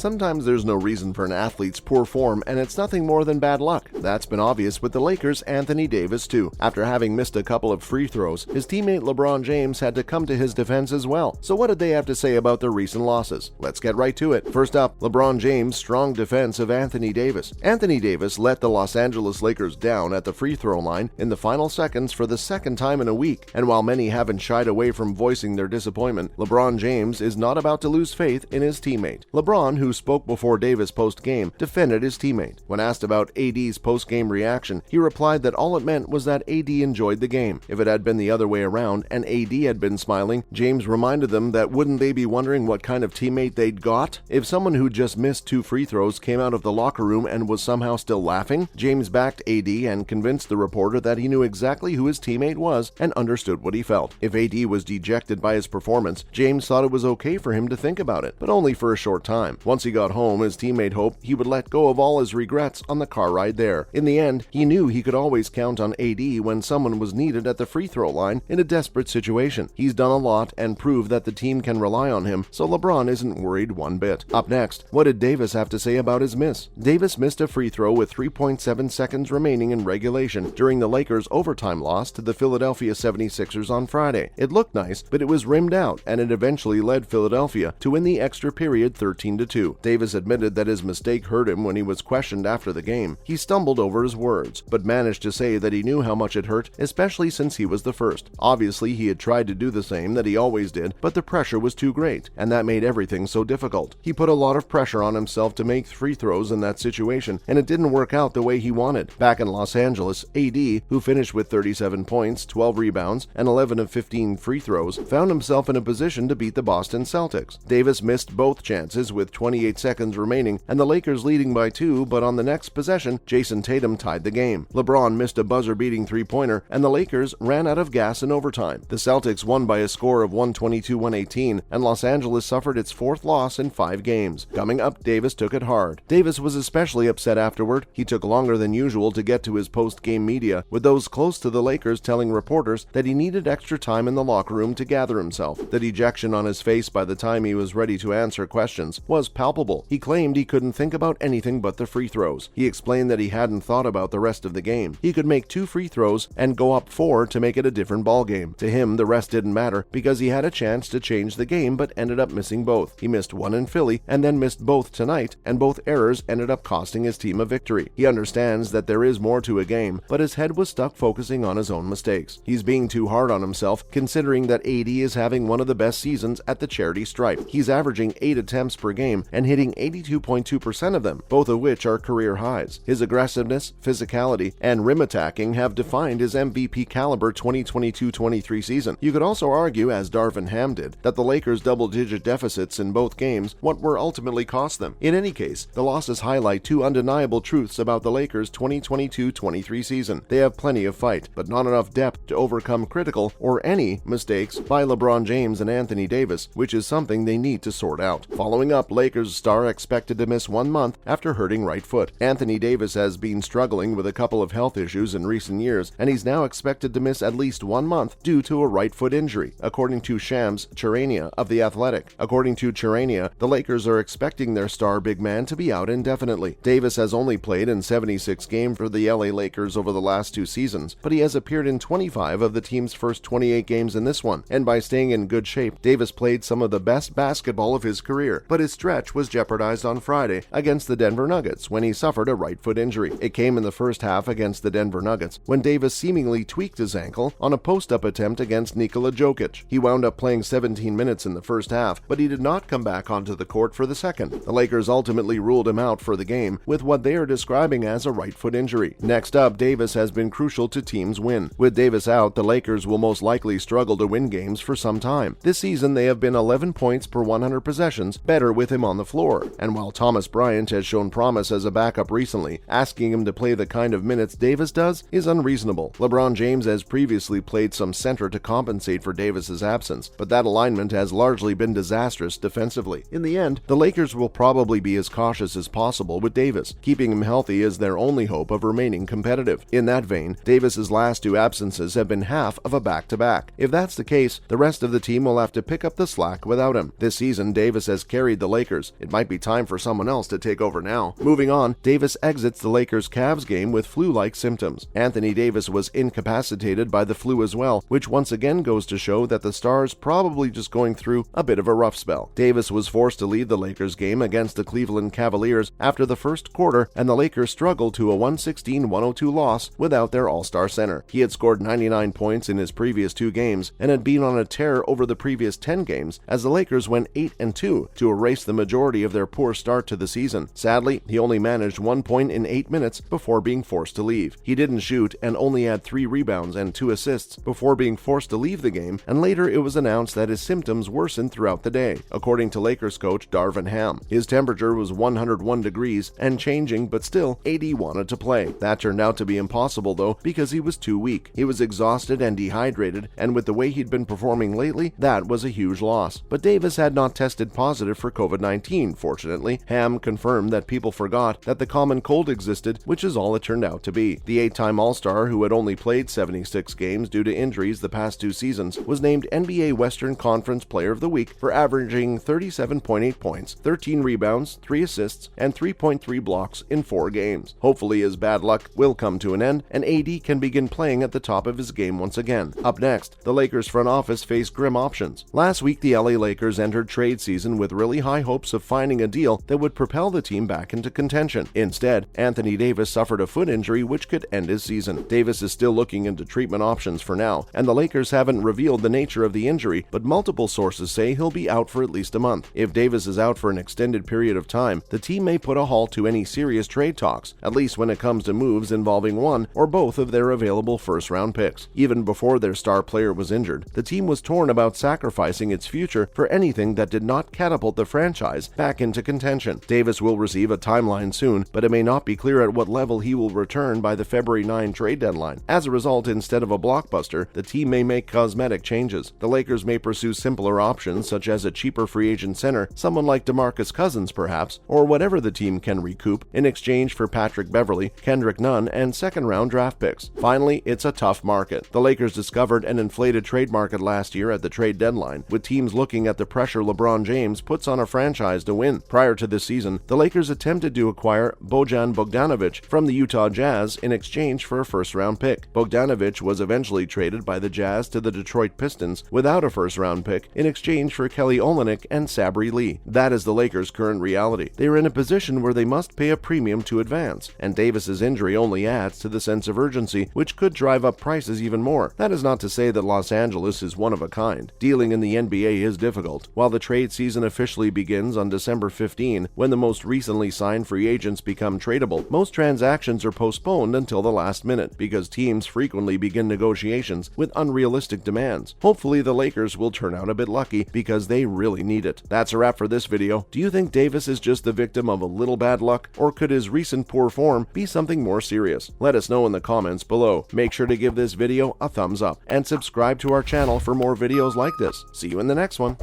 Sometimes there's no reason for an athlete's poor form, and it's nothing more than bad luck. That's been obvious with the Lakers' Anthony Davis too. After having missed a couple of free throws, his teammate LeBron James had to come to his defense as well. So what did they have to say about their recent losses? Let's get right to it. First up, LeBron James' strong defense of Anthony Davis. Anthony Davis let the Los Angeles Lakers down at the free throw line in the final seconds for the second time in a week, and while many haven't shied away from voicing their disappointment, LeBron James is not about to lose faith in his teammate. LeBron, who spoke before Davis post-game, defended his teammate. When asked about AD's post-game reaction, he replied that all it meant was that AD enjoyed the game. If it had been the other way around and AD had been smiling, James reminded them that wouldn't they be wondering what kind of teammate they'd got? If someone who just missed 2 free throws came out of the locker room and was somehow still laughing, James backed AD and convinced the reporter that he knew exactly who his teammate was and understood what he felt. If AD was dejected by his performance, James thought it was okay for him to think about it, but only for a short time. Once he got home, his teammate hoped he would let go of all his regrets on the car ride there. In the end, he knew he could always count on AD when someone was needed at the free throw line in a desperate situation. He's done a lot and proved that the team can rely on him, so LeBron isn't worried one bit. Up next, what did Davis have to say about his miss? Davis missed a free throw with 3.7 seconds remaining in regulation during the Lakers' overtime loss to the Philadelphia 76ers on Friday. It looked nice, but it was rimmed out, and it eventually led Philadelphia to win the extra period 13-2. Davis admitted that his mistake hurt him when he was questioned after the game. He stumbled over his words, but managed to say that he knew how much it hurt, especially since he was the first. Obviously, he had tried to do the same that he always did, but the pressure was too great, and that made everything so difficult. He put a lot of pressure on himself to make free throws in that situation, and it didn't work out the way he wanted. Back in Los Angeles, AD, who finished with 37 points, 12 rebounds, and 11 of 15 free throws, found himself in a position to beat the Boston Celtics. Davis missed both chances with 28 seconds remaining, and the Lakers leading by 2, but on the next possession, Jason Tatum tied the game. LeBron missed a buzzer-beating three-pointer, and the Lakers ran out of gas in overtime. The Celtics won by a score of 122-118, and Los Angeles suffered its 4th loss in 5 games. Coming up, Davis took it hard. Davis was especially upset afterward. He took longer than usual to get to his post-game media, with those close to the Lakers telling reporters that he needed extra time in the locker room to gather himself. The dejection on his face by the time he was ready to answer questions was palpable. He claimed he couldn't think about anything but the free throws. He explained that he hadn't thought about the rest of the game. He could make 2 free throws and go up 4 to make it a different ballgame. To him, the rest didn't matter because he had a chance to change the game but ended up missing both. He missed 1 in Philly and then missed both tonight, and both errors ended up costing his team a victory. He understands that there is more to a game, but his head was stuck focusing on his own mistakes. He's being too hard on himself, considering that AD is having one of the best seasons at the charity stripe. He's averaging 8 attempts per game and hitting 82.2% of them, both of which are career highs. His aggressiveness, physicality, and rim attacking have defined his MVP caliber 2022-23 season. You could also argue, as Darvin Ham did, that the Lakers' double-digit deficits in both games what were ultimately cost them. In any case, the losses highlight 2 undeniable truths about the Lakers' 2022-23 season. They have plenty of fight, but not enough depth to overcome critical or any mistakes by LeBron James and Anthony Davis, which is something they need to sort out. Following up, Lakers star expected to miss 1 month after hurting right foot. Anthony Davis has been struggling with a couple of health issues in recent years, and he's now expected to miss at least 1 month due to a right foot injury, according to Shams Charania of The Athletic. According to Charania, the Lakers are expecting their star big man to be out indefinitely. Davis has only played in 76 games for the LA Lakers over the last 2 seasons, but he has appeared in 25 of the team's first 28 games in this one, and by staying in good shape, Davis played some of the best basketball of his career, but his stretch was jeopardized on Friday against the Denver Nuggets when he suffered a right foot injury. It came in the first half against the Denver Nuggets when Davis seemingly tweaked his ankle on a post-up attempt against Nikola Jokic. He wound up playing 17 minutes in the first half, but he did not come back onto the court for the second. The Lakers ultimately ruled him out for the game with what they are describing as a right foot injury. Next up, Davis has been crucial to teams' win. With Davis out, the Lakers will most likely struggle to win games for some time. This season, they have been 11 points per 100 possessions better with him on the floor, and while Thomas Bryant has shown promise as a backup recently, asking him to play the kind of minutes Davis does is unreasonable. LeBron James has previously played some center to compensate for Davis's absence, but that alignment has largely been disastrous defensively. In the end, the Lakers will probably be as cautious as possible with Davis. Keeping him healthy is their only hope of remaining competitive. In that vein, Davis's last 2 absences have been half of a back-to-back. If that's the case, the rest of the team will have to pick up the slack without him. This season, Davis has carried the Lakers, Lakers. It might be time for someone else to take over now. Moving on, Davis exits the Lakers-Cavs game with flu-like symptoms. Anthony Davis was incapacitated by the flu as well, which once again goes to show that the Stars probably just going through a bit of a rough spell. Davis was forced to leave the Lakers game against the Cleveland Cavaliers after the first quarter, and the Lakers struggled to a 116-102 loss without their all-star center. He had scored 99 points in his previous 2 games and had been on a tear over the previous 10 games as the Lakers went 8-2 to erase the majority of their poor start to the season. Sadly, he only managed 1 point in 8 minutes before being forced to leave. He didn't shoot and only had 3 rebounds and 2 assists before being forced to leave the game, and later it was announced that his symptoms worsened throughout the day. According to Lakers coach Darvin Ham, his temperature was 101 degrees and changing, but still AD wanted to play. That turned out to be impossible though, because he was too weak. He was exhausted and dehydrated, and with the way he'd been performing lately, that was a huge loss. But Davis had not tested positive for COVID-19, fortunately. Ham confirmed that people forgot that the common cold existed, which is all it turned out to be. The 8-time All-Star, who had only played 76 games due to injuries the past 2 seasons, was named NBA Western Conference Player of the Week for averaging 37.8 points, 13 rebounds, 3 assists, and 3.3 blocks in 4 games. Hopefully his bad luck will come to an end, and AD can begin playing at the top of his game once again. Up next, the Lakers front office face grim options. Last week, the LA Lakers entered trade season with really high hopes of finding a deal that would propel the team back into contention. Instead, Anthony Davis suffered a foot injury which could end his season. Davis is still looking into treatment options for now, and the Lakers haven't revealed the nature of the injury, but multiple sources say he'll be out for at least a month. If Davis is out for an extended period of time, the team may put a halt to any serious trade talks, at least when it comes to moves involving one or both of their available first-round picks. Even before their star player was injured, the team was torn about sacrificing its future for anything that did not catapult the franchise back into contention. Davis will receive a timeline soon, but it may not be clear at what level he will return by the February 9 trade deadline. As a result, instead of a blockbuster, the team may make cosmetic changes. The Lakers may pursue simpler options, such as a cheaper free agent center, someone like DeMarcus Cousins perhaps, or whatever the team can recoup in exchange for Patrick Beverley, Kendrick Nunn, and second-round draft picks. Finally, it's a tough market. The Lakers discovered an inflated trade market last year at the trade deadline, with teams looking at the pressure LeBron James puts on a franchise to win. Prior to this season, the Lakers attempted to acquire Bojan Bogdanovic from the Utah Jazz in exchange for a first-round pick. Bogdanovic was eventually traded by the Jazz to the Detroit Pistons without a first-round pick in exchange for Kelly Olynyk and Sabri Lee. That is the Lakers' current reality. They are in a position where they must pay a premium to advance, and Davis's injury only adds to the sense of urgency, which could drive up prices even more. That is not to say that Los Angeles is one of a kind. Dealing in the NBA is difficult. While the trade season officially begins on December 15, when the most recently signed free agents become tradable, most transactions are postponed until the last minute because teams frequently begin negotiations with unrealistic demands. Hopefully the Lakers will turn out a bit lucky because they really need it. That's a wrap for this video. Do you think Davis is just the victim of a little bad luck, or could his recent poor form be something more serious? Let us know in the comments below. Make sure to give this video a thumbs up and subscribe to our channel for more videos like this. See you in the next one.